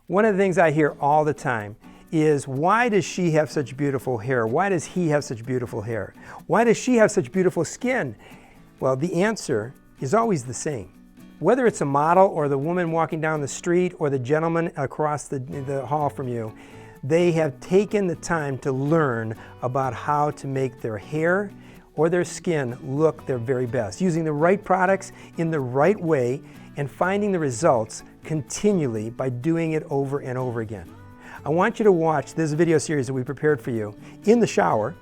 One of the things I hear all the time is, why does she have such beautiful hair? Why does he have such beautiful hair? Why does she have such beautiful skin? Well, the answer is always the same. Whether it's a model or the woman walking down the street or the gentleman across the hall from you, they have taken the time to learn about how to make their hair or their skin look their very best, using the right products in the right way and finding the results continually by doing it over and over again. I want you to watch this video series that we prepared for you in the shower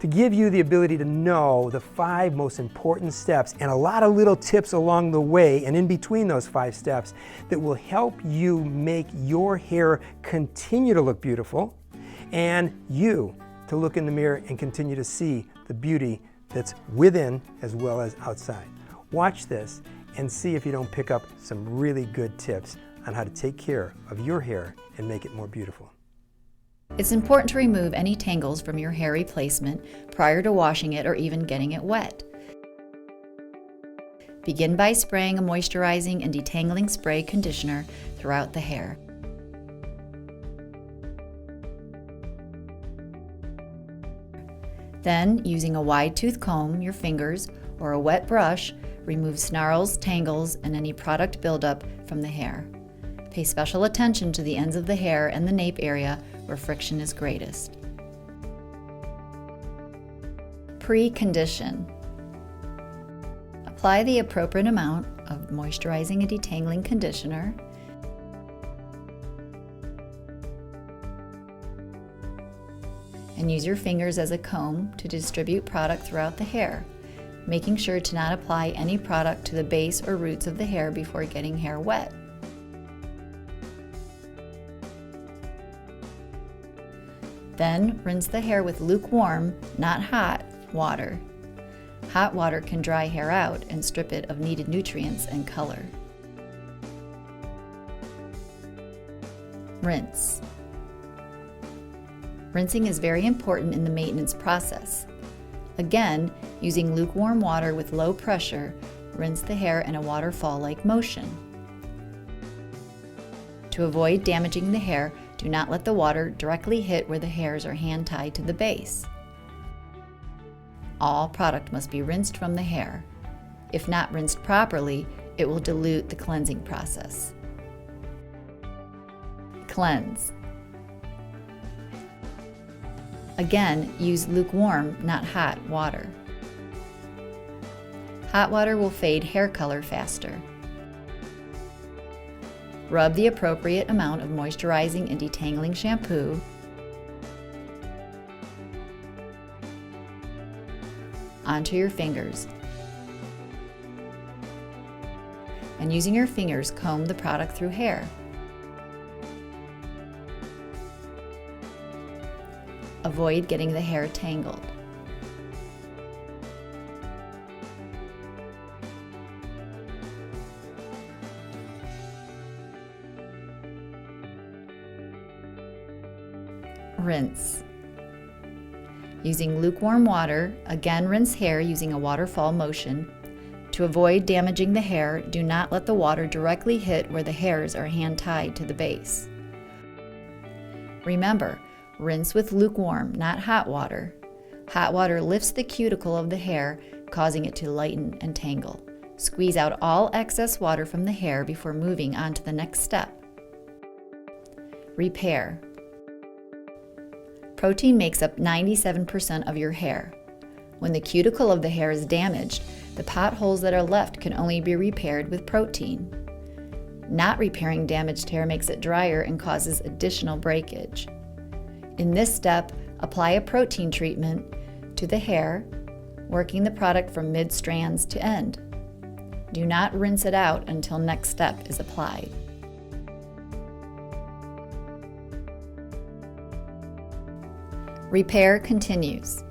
to give you the ability to know the 5 most important steps and a lot of little tips along the way and in between those 5 steps that will help you make your hair continue to look beautiful and you to look in the mirror and continue to see the beauty that's within as well as outside. Watch this and see if you don't pick up some really good tips on how to take care of your hair and make it more beautiful. It's important to remove any tangles from your hair replacement prior to washing it or even getting it wet. Begin by spraying a moisturizing and detangling spray conditioner throughout the hair. Then, using a wide tooth comb, your fingers, or a wet brush, remove snarls, tangles, and any product buildup from the hair. Pay special attention to the ends of the hair and the nape area where friction is greatest. Pre-condition. Apply the appropriate amount of moisturizing and detangling conditioner. And use your fingers as a comb to distribute product throughout the hair, making sure to not apply any product to the base or roots of the hair before getting hair wet. Then rinse the hair with lukewarm, not hot, water. Hot water can dry hair out and strip it of needed nutrients and color. Rinse. Rinsing is very important in the maintenance process. Again, using lukewarm water with low pressure, rinse the hair in a waterfall-like motion. To avoid damaging the hair, do not let the water directly hit where the hairs are hand-tied to the base. All product must be rinsed from the hair. If not rinsed properly, it will dilute the cleansing process. Cleanse. Again, use lukewarm, not hot, water. Hot water will fade hair color faster. Rub the appropriate amount of moisturizing and detangling shampoo. Onto your fingers. And using your fingers, comb the product through hair. Avoid getting the hair tangled. Rinse. Using lukewarm water, again rinse hair using a waterfall motion. To avoid damaging the hair, do not let the water directly hit where the hairs are hand-tied to the base. Remember, rinse with lukewarm, not hot water. Hot water lifts the cuticle of the hair, causing it to lighten and tangle. Squeeze out all excess water from the hair before moving on to the next step. Repair. Protein makes up 97% of your hair. When the cuticle of the hair is damaged, the potholes that are left can only be repaired with protein. Not repairing damaged hair makes it drier and causes additional breakage. In this step, apply a protein treatment to the hair, working the product from mid-strands to end. Do not rinse it out until next step is applied. Repair continues.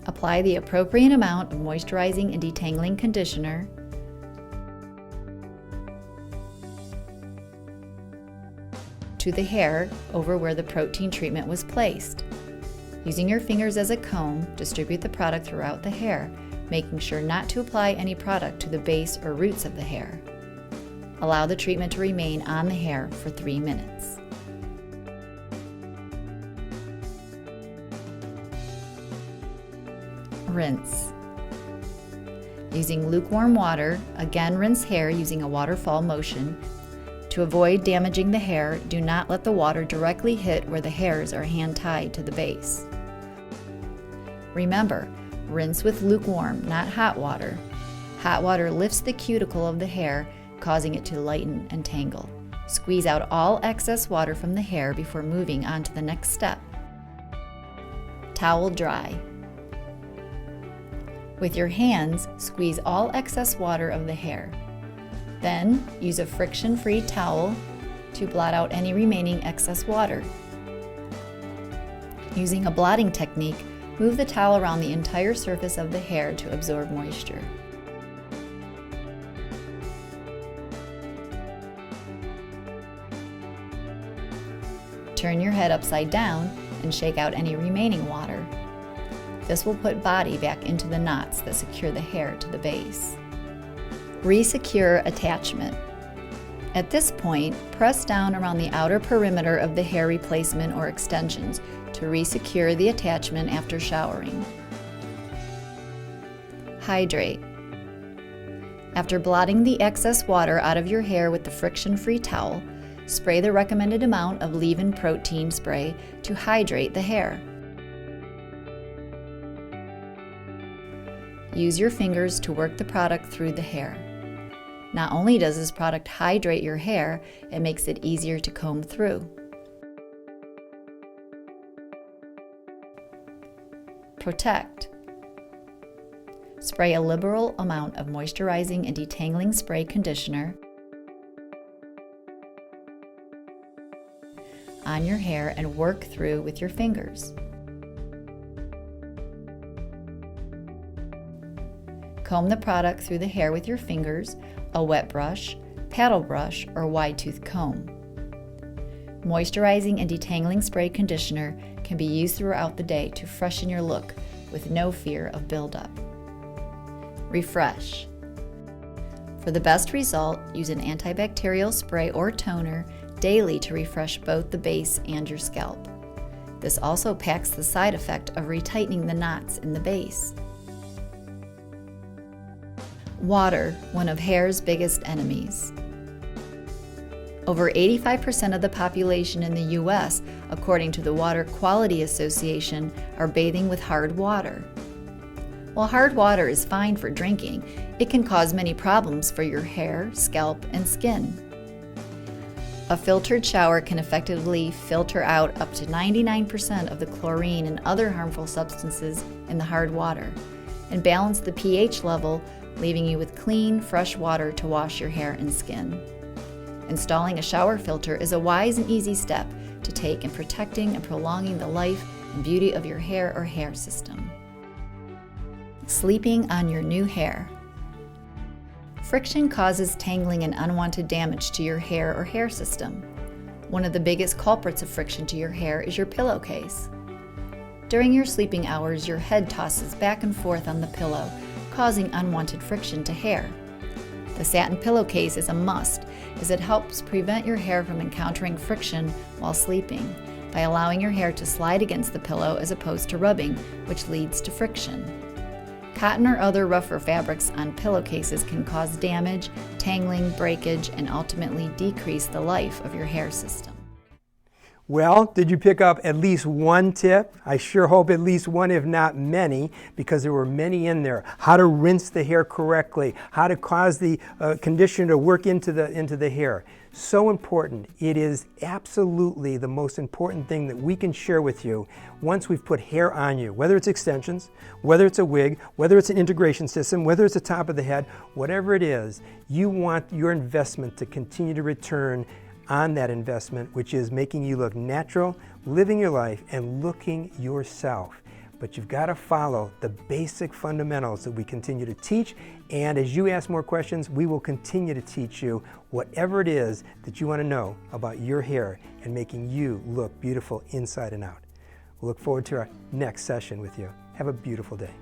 Apply the appropriate amount of moisturizing and detangling conditioner. To the hair over where the protein treatment was placed. Using your fingers as a comb, distribute the product throughout the hair, making sure not to apply any product to the base or roots of the hair. Allow the treatment to remain on the hair for 3 minutes. Rinse. Using lukewarm water, again rinse hair using a waterfall motion. To avoid damaging the hair, do not let the water directly hit where the hairs are hand-tied to the base. Remember, rinse with lukewarm, not hot water. Hot water lifts the cuticle of the hair, causing it to lighten and tangle. Squeeze out all excess water from the hair before moving on to the next step. Towel dry. With your hands, squeeze all excess water of the hair. Then, use a friction-free towel to blot out any remaining excess water. Using a blotting technique, move the towel around the entire surface of the hair to absorb moisture. Turn your head upside down and shake out any remaining water. This will put body back into the knots that secure the hair to the base. Resecure Attachment. At this point, press down around the outer perimeter of the hair replacement or extensions to resecure the attachment after showering. Hydrate. After blotting the excess water out of your hair with the friction-free towel, spray the recommended amount of leave-in protein spray to hydrate the hair. Use your fingers to work the product through the hair. Not only does this product hydrate your hair, it makes it easier to comb through. Protect. Spray a liberal amount of moisturizing and detangling spray conditioner on your hair and work through with your fingers. Comb the product through the hair with your fingers, a wet brush, paddle brush, or wide-tooth comb. Moisturizing and detangling spray conditioner can be used throughout the day to freshen your look with no fear of buildup. Refresh. For the best result, use an antibacterial spray or toner daily to refresh both the base and your scalp. This also packs the side effect of retightening the knots in the base. Water, one of hair's biggest enemies. Over 85% of the population in the U.S., according to the Water Quality Association, are bathing with hard water. While hard water is fine for drinking, it can cause many problems for your hair, scalp, and skin. A filtered shower can effectively filter out up to 99% of the chlorine and other harmful substances in the hard water, and balance the pH level, leaving you with clean, fresh water to wash your hair and skin. Installing a shower filter is a wise and easy step to take in protecting and prolonging the life and beauty of your hair or hair system. Sleeping on your new hair. Friction causes tangling and unwanted damage to your hair or hair system. One of the biggest culprits of friction to your hair is your pillowcase. During your sleeping hours, your head tosses back and forth on the pillow, causing unwanted friction to hair. The satin pillowcase is a must, as it helps prevent your hair from encountering friction while sleeping by allowing your hair to slide against the pillow as opposed to rubbing, which leads to friction. Cotton or other rougher fabrics on pillowcases can cause damage, tangling, breakage, and ultimately decrease the life of your hair system. Well, did you pick up at least one tip? I sure hope at least one, if not many, because there were many in there. How to rinse the hair correctly, how to cause the conditioner to work into the hair. So important. It is absolutely the most important thing that we can share with you once we've put hair on you, whether it's extensions, whether it's a wig, whether it's an integration system, whether it's the top of the head, whatever it is, you want your investment to continue to return on that investment, which is making you look natural, living your life, and looking yourself. But you've got to follow the basic fundamentals that we continue to teach, and as you ask more questions, we will continue to teach you whatever it is that you want to know about your hair and making you look beautiful inside and out. We'll look forward to our next session with you. Have a beautiful day.